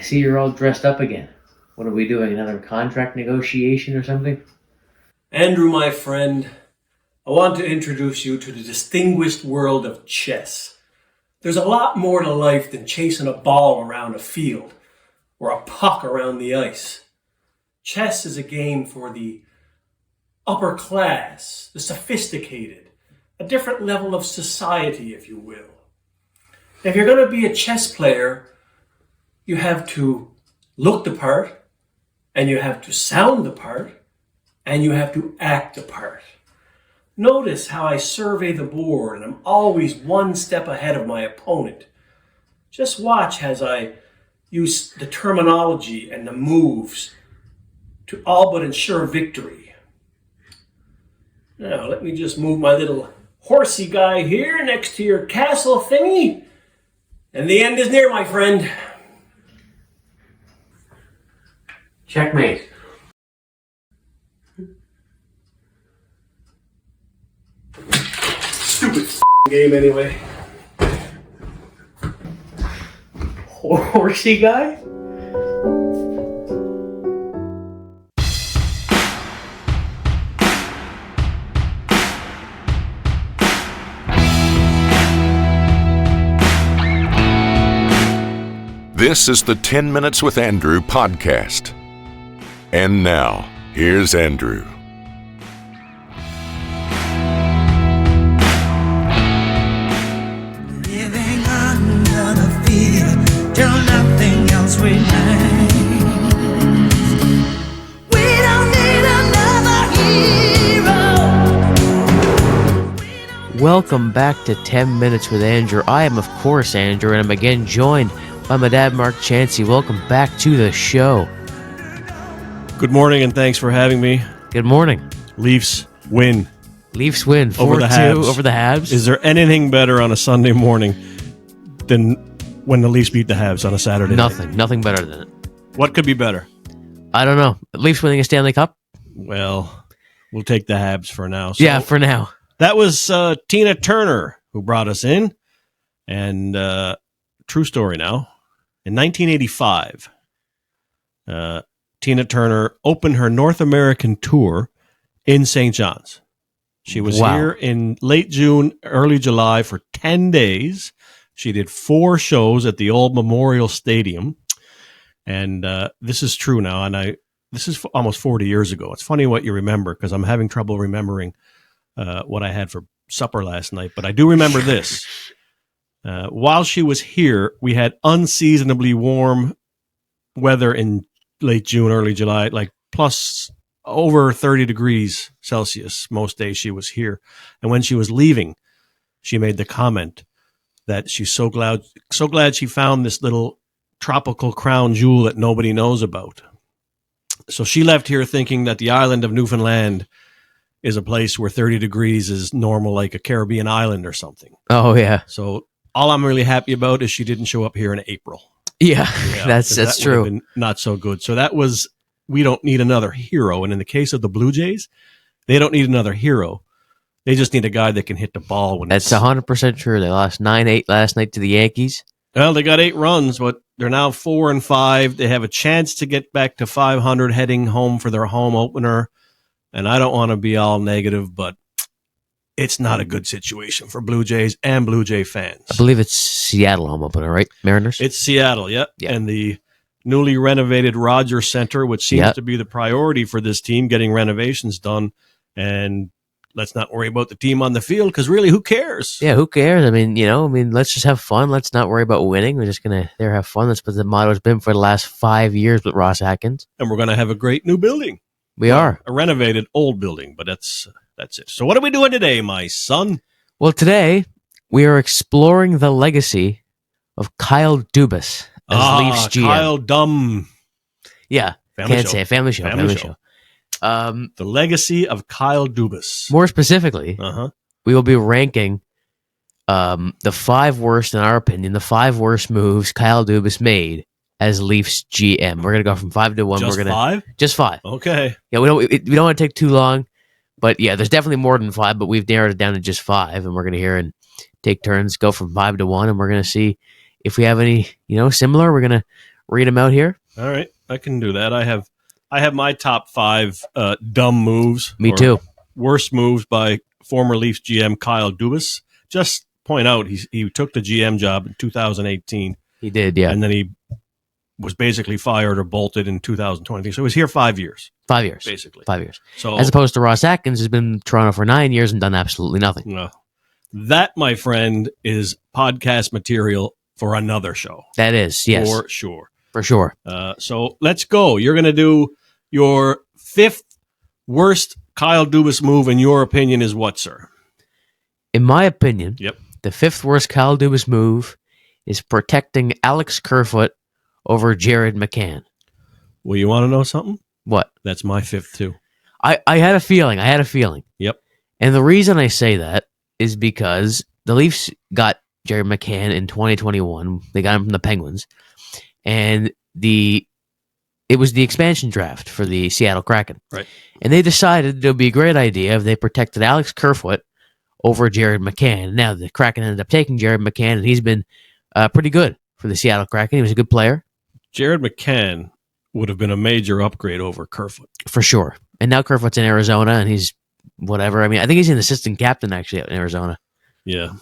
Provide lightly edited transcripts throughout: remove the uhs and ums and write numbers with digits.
see you're all dressed up again. What are we doing, another contract negotiation or something? Andrew, my friend, I want to introduce you to the distinguished world of chess. There's a lot more to life than chasing a ball around a field or a puck around the ice. Chess is a game for the upper class, the sophisticated, a different level of society, if you will. If you're going to be a chess player, you have to look the part, and you have to sound the part, and you have to act the part. Notice how I survey the board, and I'm always one step ahead of my opponent. Just watch as I use the terminology and the moves to all but ensure victory. Now, let me just move my little horsey guy here next to your castle thingy. And the end is near, my friend. Checkmate. Stupid game anyway. Horsey guy? This is the 10 Minutes with Andrew podcast. And now, here's Andrew. Living under the fear till nothing else remains. We don't need another hero. Welcome back to 10 Minutes with Andrew. I am, of course, Andrew, and I'm again joined by my dad, Mark Chansey. Welcome back to the show. Good morning, and thanks for having me. Good morning. Leafs win. Leafs win 4-2 Over the Habs. over the Habs. Is there anything better on a Sunday morning than when the Leafs beat the Habs on a Saturday night? Nothing better than it. What could be better? I don't know. Leafs winning a Stanley Cup? Well, we'll take the Habs for now. Yeah, for now. That was Tina Turner who brought us in. And true story now. In 1985, Tina Turner opened her North American tour in St. John's. She was here in late June, early July for 10 days. She did 4 shows at the old Memorial Stadium. And this is true now. And this is almost 40 years ago. It's funny what you remember because I'm having trouble remembering what I had for supper last night. But I do remember this. While she was here, we had unseasonably warm weather in late June, early July, like plus over 30 degrees Celsius most days she was here. And when she was leaving, she made the comment that she's so glad she found this little tropical crown jewel that nobody knows about. So she left here thinking that the island of Newfoundland is a place where 30 degrees is normal, like a Caribbean island or something. Oh, yeah. So all I'm really happy about is she didn't show up here in April. Yeah, that's that true. Been not so good. So that was, we don't need another hero. And in the case of the Blue Jays, they don't need another hero. They just need a guy that can hit the ball. That's 100% true. They lost 9-8 last night to the Yankees. Well, they got 8 runs, but they're now 4-5. They have a chance to get back to 500 heading home for their home opener. And I don't want to be all negative, but it's not a good situation for Blue Jays and Blue Jay fans. I believe it's Seattle home opener, right? Mariners? It's Seattle, yeah. And the newly renovated Rogers Center, which seems to be the priority for this team, getting renovations done. And let's not worry about the team on the field because really, who cares? Yeah, who cares? I mean, let's just have fun. Let's not worry about winning. We're just going to there have fun. That's what the motto has been for the last 5 years with Ross Atkins. And we're going to have a great new building. We are. A renovated old building, but that's it. So what are we doing today, my son? Well, today we are exploring the legacy of Kyle Dubas as Leafs GM. Kyle Dum. Yeah, can't say it. Family show. The legacy of Kyle Dubas. More specifically, we will be ranking the 5 worst, in our opinion, the 5 worst moves Kyle Dubas made as Leafs GM. We're going to go from 5 to 1. Just We're gonna, 5? Just 5. Okay. Yeah, we don't want to take too long, but yeah, there's definitely more than 5, but we've narrowed it down to just 5, and we're going to hear and take turns, go from 5 to 1, and we're going to see if we have any, similar. We're going to read them out here? All right, I can do that. I have my top 5 dumb moves. Me or too. Worst moves by former Leafs GM Kyle Dubas. Just point out, he took the GM job in 2018. He did, yeah. And then he was basically fired or bolted in 2020. So he was here 5 years. 5 years. Basically. 5 years. So, as opposed to Ross Atkins, who's been in Toronto for 9 years and done absolutely nothing. No. That, my friend, is podcast material for another show. That is, yes. For sure. For sure. So let's go. You're going to do your 5th worst Kyle Dubas move, in your opinion, is what, sir? In my opinion, Yep. the 5th worst Kyle Dubas move is protecting Alex Kerfoot over Jared McCann. Well, you want to know something? What? That's my 5th, too. I had a feeling. Yep. And the reason I say that is because the Leafs got Jared McCann in 2021. They got him from the Penguins. And it was the expansion draft for the Seattle Kraken. Right. And they decided it would be a great idea if they protected Alex Kerfoot over Jared McCann. Now, the Kraken ended up taking Jared McCann, and he's been pretty good for the Seattle Kraken. He was a good player. Jared McCann would have been a major upgrade over Kerfoot. For sure. And now Kerfoot's in Arizona, and he's whatever. I mean, I think he's an assistant captain, actually, out in Arizona. Yeah.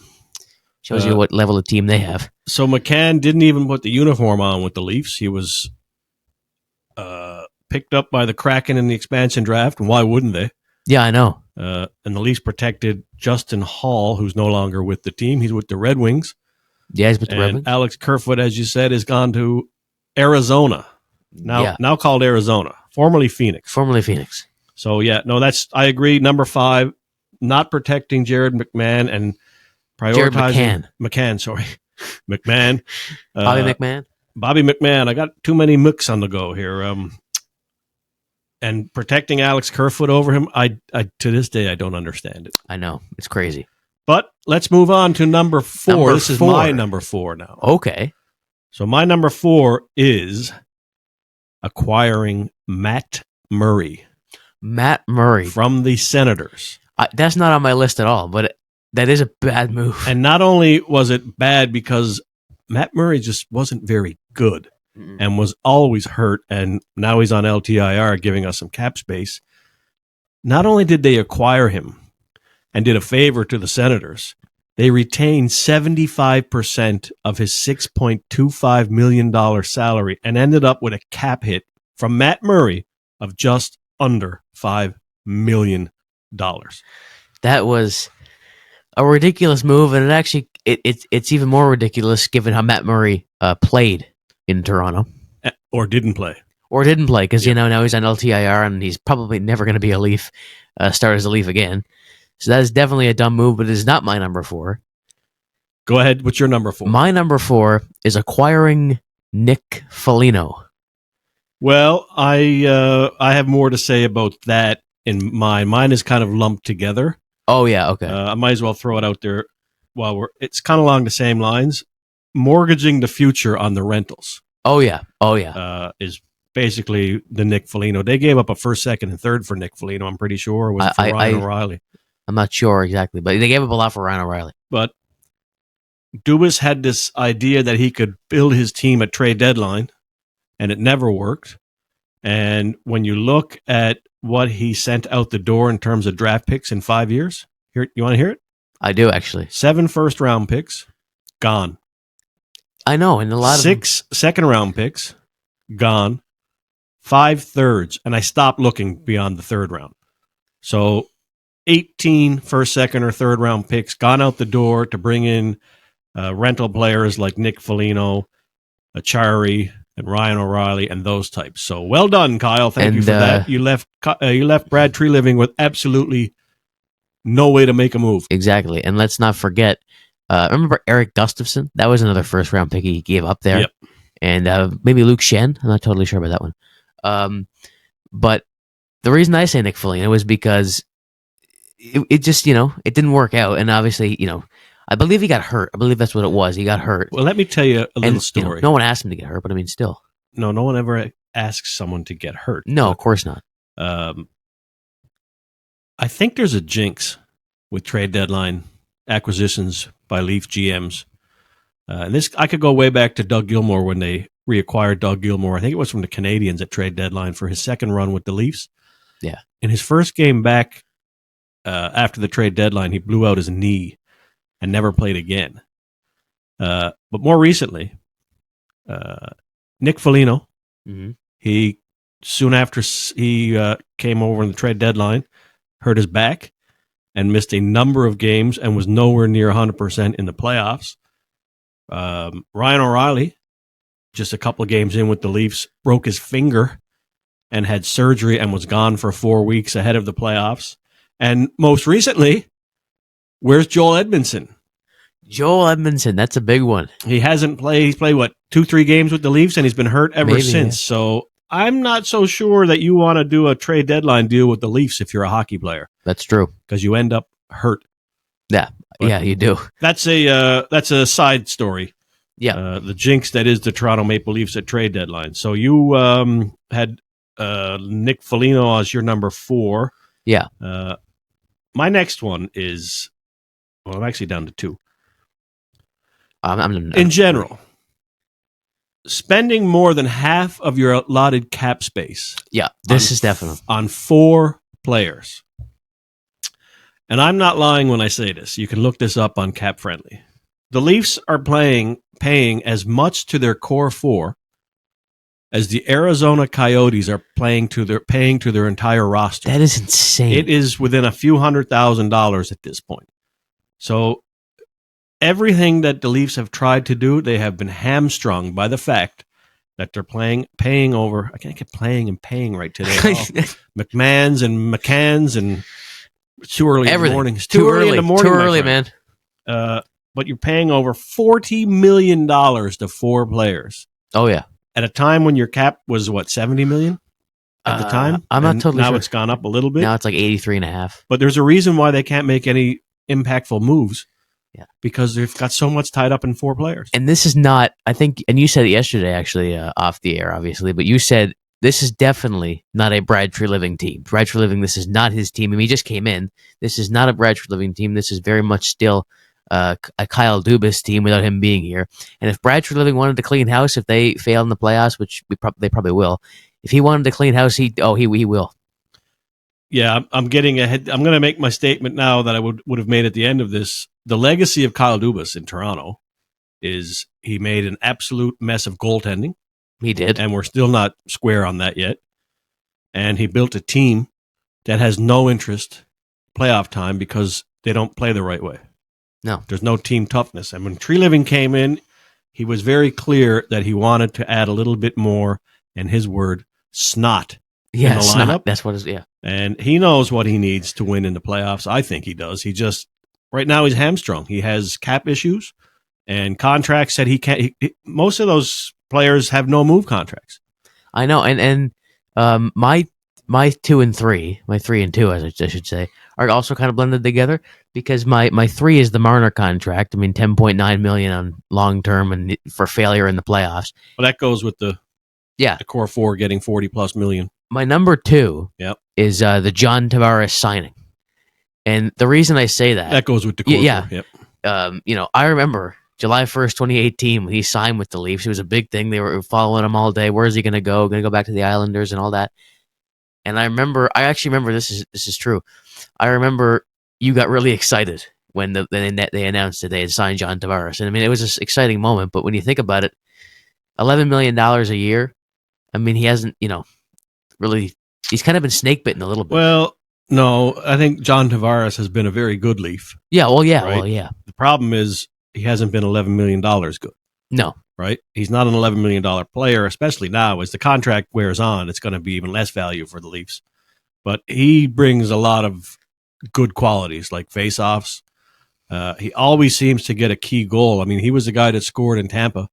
Shows you what level of team they have. So McCann didn't even put the uniform on with the Leafs. He was picked up by the Kraken in the expansion draft, and why wouldn't they? Yeah, I know. And the Leafs protected Justin Hall, who's no longer with the team. He's with the Red Wings. Yeah, he's with the And Red Wings. Alex Kerfoot, as you said, has gone to Arizona. Now called Arizona, formerly Phoenix. Formerly Phoenix. So, yeah, no, I agree. Number 5, not protecting Jared McMahon and prioritizing McCann, sorry. McMahon. Bobby McMahon? Bobby McMahon. I got too many Mcs on the go here. And protecting Alex Kerfoot over him, I to this day, I don't understand it. I know. It's crazy. But let's move on to number 4. This is 4. my number 4 now. Okay. So my number 4 is acquiring Matt Murray. Matt Murray. From the Senators. That's not on my list at all, but that is a bad move. And not only was it bad because Matt Murray just wasn't very good and was always hurt, and now he's on LTIR giving us some cap space. Not only did they acquire him and did a favor to the Senators, they retained 75% of his $6.25 million salary and ended up with a cap hit from Matt Murray of just under $5 million. That was a ridiculous move, and it's even more ridiculous given how Matt Murray played in Toronto. Or didn't play. Because now he's on LTIR, and he's probably never going to be a Leaf, start as a Leaf again. So that is definitely a dumb move, but it is not my number 4. Go ahead. What's your number 4? My number 4 is acquiring Nick Foligno. Well, I have more to say about that in mine. Mine is kind of lumped together. Oh, yeah, okay. I might as well throw it out there while it's kind of along the same lines. Mortgaging the future on the rentals. Oh, yeah. Is basically the Nick Foligno. They gave up a first, second, and third for Nick Foligno, I'm pretty sure. Or was it for Ryan O'Reilly? I'm not sure exactly, but they gave up a lot for Ryan O'Reilly. But Dubas had this idea that he could build his team at trade deadline, and it never worked. And when you look at what he sent out the door in terms of draft picks in 5 years, here, you want to hear it? I do, actually. 7 first-round picks, gone. I know, and a lot 6 second-round picks, gone. 5 thirds, and I stopped looking beyond the third round. So 18 first, second, or third round picks gone out the door to bring in rental players like Nick Foligno, Achari, and Ryan O'Reilly, and those types. So well done, Kyle. Thank you for that. You left Brad Treliving with absolutely no way to make a move. Exactly, and let's not forget. Remember Eric Gustafson? That was another first round pick he gave up there. Yep. And maybe Luke Shen. I'm not totally sure about that one. But the reason I say Nick Foligno was because it just, it didn't work out. And obviously, I believe he got hurt. I believe that's what it was. He got hurt. Well, let me tell you a little story. No one asked him to get hurt, but I mean, still. No one ever asks someone to get hurt. No, of course not. I think there's a jinx with trade deadline acquisitions by Leaf GMs. And this, I could go way back to Doug Gilmour when they reacquired Doug Gilmour. I think it was from the Canadiens at trade deadline for his second run with the Leafs. Yeah. In his first game back after the trade deadline, he blew out his knee and never played again. But more recently, Nick Foligno, he soon after he came over in the trade deadline, hurt his back and missed a number of games and was nowhere near 100% in the playoffs. Ryan O'Reilly, just a couple of games in with the Leafs, broke his finger and had surgery and was gone for 4 weeks ahead of the playoffs. And most recently, where's Joel Edmondson? Joel Edmondson, that's a big one. He hasn't played. He's played, 2-3 games with the Leafs, and he's been hurt ever since. Yeah. So I'm not so sure that you want to do a trade deadline deal with the Leafs if you're a hockey player. That's true. Because you end up hurt. Yeah, yeah, you do. That's a side story. Yeah. The jinx that is the Toronto Maple Leafs at trade deadline. So you had Nick Foligno as your number 4. Yeah. My next one is, I'm actually down to 2. In general, spending more than half of your allotted cap space. Yeah, this is definitely on 4 players. And I'm not lying when I say this. You can look this up on Cap Friendly. The Leafs are paying as much to their core 4 as the Arizona Coyotes are paying to their entire roster. That is insane. It is within a few $100,000 at this point. So everything that the Leafs have tried to do, they have been hamstrung by the fact that they're paying over. I can't get playing and paying right today. McMahons and McCanns and it's too early in the morning. It's too early in the morning. Too early, man. But you're paying over $40 million to 4 players. Oh yeah. At a time when your cap was $70 million at the time. I'm not totally sure. Now it's gone up a little bit. Now it's like 83.5. But there's a reason why they can't make any impactful moves. Yeah. Because they've got so much tied up in 4 players. And this is not, I think, and you said it yesterday, actually, off the air, obviously, but you said this is definitely not a Brad Treliving team. Brad Treliving, this is not his team. I mean, he just came in. This is not a Brad Treliving team. This is very much still a Kyle Dubas team without him being here. And if Brad Treliving wanted to clean house, if they fail in the playoffs, which they probably will, if he wanted to clean house, he will. Yeah, I'm getting ahead. I'm going to make my statement now that I would have made at the end of this. The legacy of Kyle Dubas in Toronto is he made an absolute mess of goaltending. He did. And we're still not square on that yet. And he built a team that has no interest playoff time because they don't play the right way. No. There's no team toughness. And when Treliving came in, he was very clear that he wanted to add a little bit more, and his word, snot. Yeah, in the lineup. Snot. That's what it is, yeah. And he knows what he needs to win in the playoffs. I think he does. He just, right now, he's hamstrung. He has cap issues and contracts that he can't. Most of those players have no move contracts. I know. And my 2 and 3, my 3 and 2, as I should say, are also kind of blended together because my 3 is the Marner contract. I mean, $10.9 million on long term and for failure in the playoffs. Well, that goes with the core 4 getting $40+ million. My number 2 is the John Tavares signing. And the reason I say that goes with the core 4. Yep. I remember July 1st, 2018, when he signed with the Leafs. It was a big thing. They were following him all day. Where is he going to go? Going to go back to the Islanders and all that. And I actually remember this is true. I remember you got really excited when they announced that they had signed John Tavares. And I mean, it was an exciting moment. But when you think about it, $11 million a year, I mean, he hasn't, really, he's kind of been snake bitten a little bit. Well, no, I think John Tavares has been a very good Leaf. Yeah, well, yeah, right? The problem is he hasn't been $11 million good. No. Right? He's not an $11 million player, especially now. As the contract wears on, it's going to be even less value for the Leafs. But he brings a lot of good qualities, like face-offs. He always seems to get a key goal. I mean, he was the guy that scored in Tampa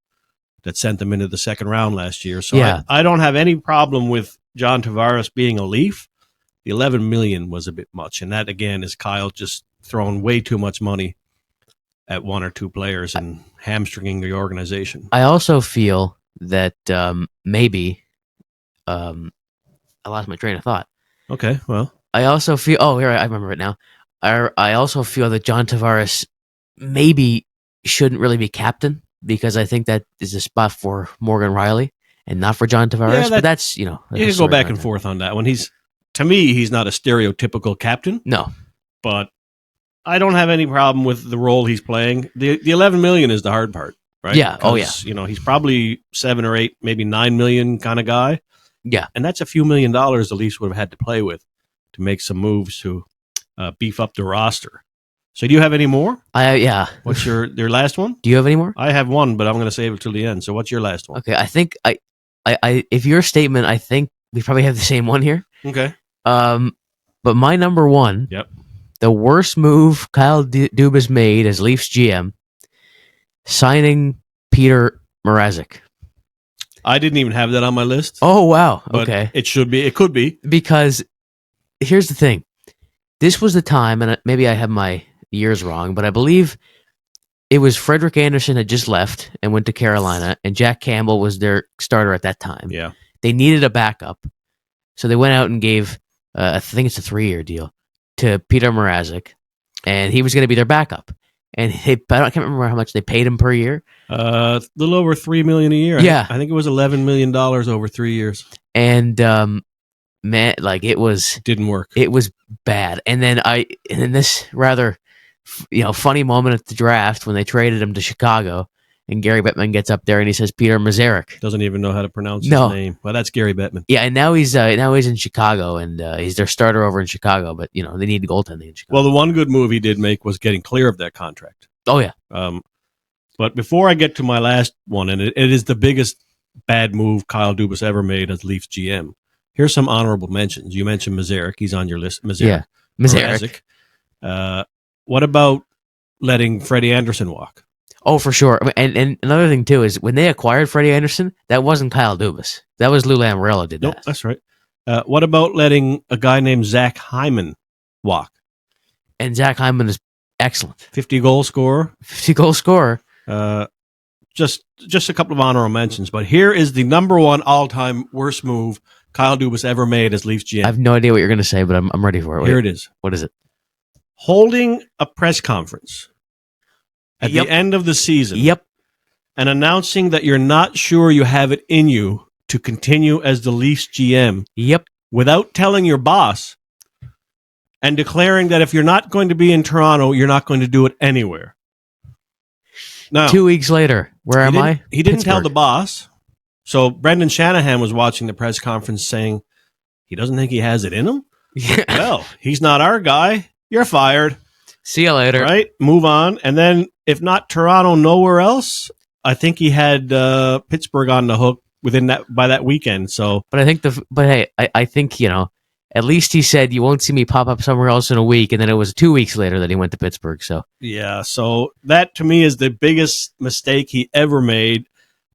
that sent them into the second round last year. So yeah. I don't have any problem with John Tavares being a Leaf. The $11 million was a bit much. And that, again, is Kyle just throwing way too much money at 1 or 2 players and hamstringing the organization. I also feel that maybe I lost my train of thought. Okay, well. I also feel, here, I remember it now. I also feel that John Tavares maybe shouldn't really be captain because I think that is a spot for Morgan Riley and not for John Tavares. But that's you can go back and forth on that one. To me, he's not a stereotypical captain. No, but I don't have any problem with the role he's playing. The $11 million is the hard part, right? Yeah. Oh yeah. He's probably 7 or 8, maybe $9 million kind of guy. Yeah, and that's a few $1 million the Leafs would have had to play with to make some moves to beef up the roster. So, do you have any more? Yeah. What's your last one? Do you have any more? I have one, but I'm going to save it till the end. So, what's your last one? Okay, I think I if your statement, I think we probably have the same one here. Okay. But my number one. Yep. The worst move Kyle Dubas made as Leafs GM, signing Peter Mrazek. I didn't even have that on my list. Oh, wow. But okay. It should be. It could be. Because here's the thing. This was the time, and maybe I have my years wrong, but I believe it was Frederik Andersen had just left and went to Carolina, and Jack Campbell was their starter at that time. Yeah. They needed a backup. So they went out and gave, I think it's a 3-year deal, to Peter Mrazek, and he was going to be their backup. And I can't remember how much they paid him per year. A little over $3 million a year. Yeah, I think it was $11 million over 3 years. And man, like it didn't work. It was bad. And then this rather, funny moment at the draft when they traded him to Chicago, and Gary Bettman gets up there and he says Peter Mrazek. Doesn't even know how to pronounce his name. Well, that's Gary Bettman. Yeah, and now he's in Chicago, and he's their starter over in Chicago. But they need goaltending in Chicago. Well, the one good move he did make was getting clear of that contract. Oh yeah. But before I get to my last one, and it is the biggest bad move Kyle Dubas ever made as Leafs GM. Here's some honorable mentions. You mentioned Mrazek. He's on your list. Mrazek. What about letting Freddie Andersen walk? Oh, for sure. And another thing, too, is when they acquired Freddie Andersen, that wasn't Kyle Dubas. That was Lou Lamoriello did that. Nope, that's right. What about letting a guy named Zach Hyman walk? And Zach Hyman is excellent. 50-goal scorer. 50-goal scorer. Just a couple of honorable mentions. But here is the number one all-time worst move Kyle Dubas ever made as Leafs GM. I have no idea what you're going to say, but I'm ready for it. Here it is. What is it? Holding a press conference at the end of the season. Yep. And announcing that you're not sure you have it in you to continue as the Leafs GM. Yep. Without telling your boss, and declaring that if you're not going to be in Toronto, you're not going to do it anywhere. Now, 2 weeks later, where am I? He didn't Pittsburgh. tell the boss. So Brendan Shanahan was watching the press conference saying he doesn't think he has it in him. Yeah. Well, he's not our guy. You're fired. See you later. Right? Move on. And then if not Toronto, nowhere else. I think he had Pittsburgh on the hook by that weekend. So, but hey, I think at least he said you won't see me pop up somewhere else in a week, and then it was 2 weeks later that he went to Pittsburgh. So yeah, so that to me is the biggest mistake he ever made.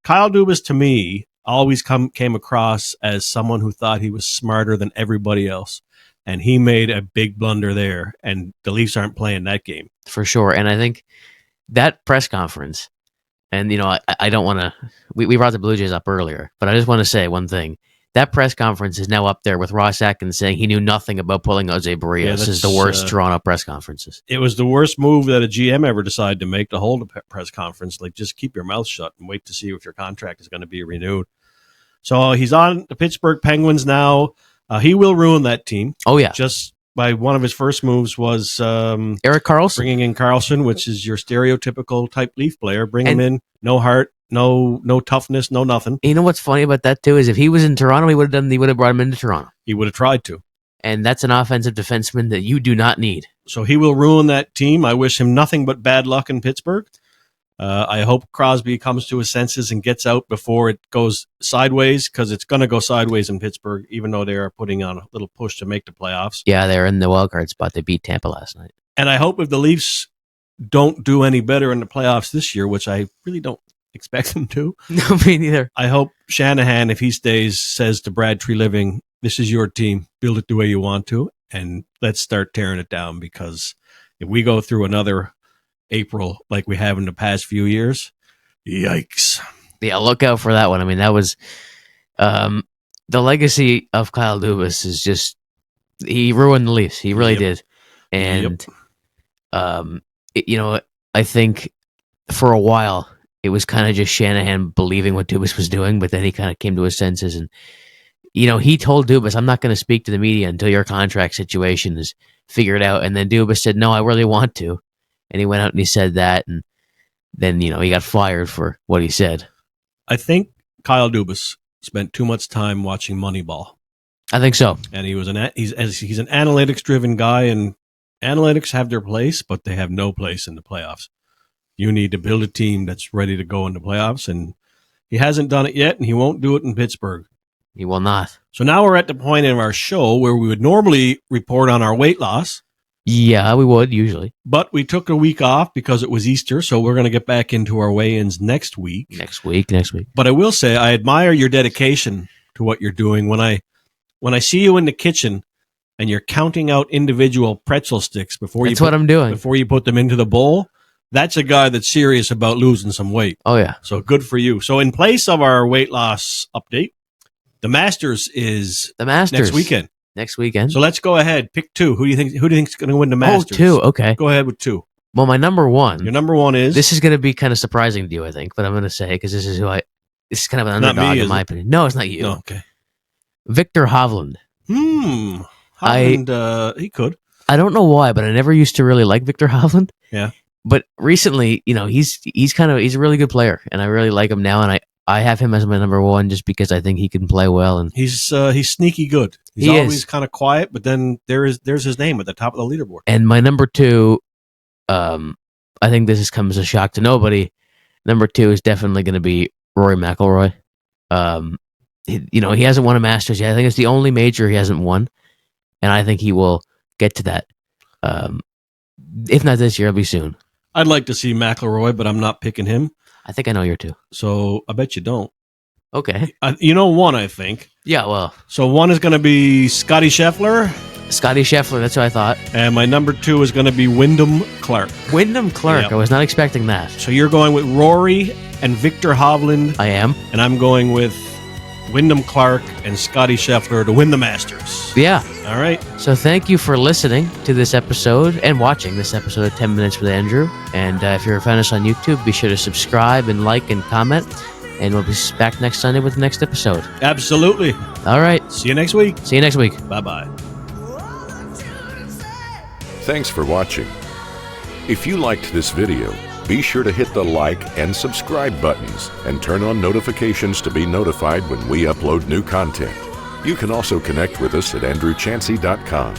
Kyle Dubas to me always came across as someone who thought he was smarter than everybody else. And he made a big blunder there, and the Leafs aren't playing that game. For sure. And I think that press conference, and, I don't want to, we brought the Blue Jays up earlier, but I just want to say one thing. That press conference is now up there with Ross Atkins saying he knew nothing about pulling Jose Barrios. Yeah, this is the worst Toronto press conferences. It was the worst move that a GM ever decided to make, to hold a press conference. Like, just keep your mouth shut and wait to see if your contract is going to be renewed. So he's on the Pittsburgh Penguins now. He will ruin that team. Oh, yeah. Just by one of his first moves was Erik Karlsson. Bringing in Karlsson, which is your stereotypical type Leaf player. Bring him in, no heart, no toughness, no nothing. You know what's funny about that, too, is if he was in Toronto, he would have brought him into Toronto. He would have tried to. And that's an offensive defenseman that you do not need. So he will ruin that team. I wish him nothing but bad luck in Pittsburgh. I hope Crosby comes to his senses and gets out before it goes sideways, because it's going to go sideways in Pittsburgh, even though they are putting on a little push to make the playoffs. Yeah, they're in the wildcard spot. They beat Tampa last night. And I hope if the Leafs don't do any better in the playoffs this year, which I really don't expect them to. No, me neither. I hope Shanahan, if he stays, says to Brad Treliving, this is your team. Build it the way you want to, and let's start tearing it down, because if we go through another April like we have in the past few years, yikes. Yeah, look out for that one. I mean, that was the legacy of Kyle Dubas is just, he ruined the Leafs. He really did. And I think for a while it was kind of just Shanahan believing what Dubas was doing, but then he kind of came to his senses. And, he told Dubas, I'm not going to speak to the media until your contract situation is figured out. And then Dubas said, no, I really want to. And he went out and he said that. And then, he got fired for what he said. I think Kyle Dubas spent too much time watching Moneyball. I think so. And he's an analytics-driven guy, and analytics have their place, but they have no place in the playoffs. You need to build a team that's ready to go into playoffs, and he hasn't done it yet, and he won't do it in Pittsburgh. He will not. So now we're at the point in our show where we would normally report on our weight loss. Yeah, we would usually. But we took a week off because it was Easter, so we're going to get back into our weigh-ins next week. Next week. But I will say I admire your dedication to what you're doing. When I see you in the kitchen and you're counting out individual pretzel sticks That's what I'm doing. before you put them into the bowl, that's a guy that's serious about losing some weight. Oh, yeah. So good for you. So in place of our weight loss update, the Masters is next weekend. Next weekend. So let's go ahead. Pick two. Who do you think is going to win the Masters? Oh, two. Okay. Go ahead with two. Well, my number one. Your number one is? This is going to be kind of surprising to you, I think, but I'm going to say because this is kind of an Not underdog me, in is my it? opinion. No, it's not you. No, okay. Victor Hovland. Hovland, he could. I don't know why, but I never used to really like Victor Hovland. Yeah. But recently, he's a really good player, and I really like him now, and I have him as my number one just because I think he can play well, and He's sneaky good. He's He always is. kind of quiet, but then there's his name at the top of the leaderboard. And my number two, I think this comes as a shock to nobody. Number two is definitely going to be Rory McIlroy. He hasn't won a Masters yet. I think it's the only major he hasn't won, and I think he will get to that. If not this year, it'll be soon. I'd like to see McIlroy, but I'm not picking him. I think I know your two. So I bet you don't. Okay. One, I think. Yeah, well, So one is going to be Scotty Scheffler, Scotty Scheffler, that's what I thought. and my number two is going to be Wyndham Clark. Wyndham Clark, Yep. I was not expecting that. So you're going with Rory and Victor Hovland, I am. and I'm going with Wyndham Clark and Scotty Scheffler to win the Masters. Yeah. All right. So thank you for listening to this episode and watching this episode of 10 Minutes with Andrew. And if you're a fan of us on YouTube, be sure to subscribe and like and comment. And we'll be back next Sunday with the next episode. Absolutely. All right. See you next week. See you next week. Bye-bye. Thanks for watching. If you liked this video, be sure to hit the like and subscribe buttons and turn on notifications to be notified when we upload new content. You can also connect with us at andrewchansey.com.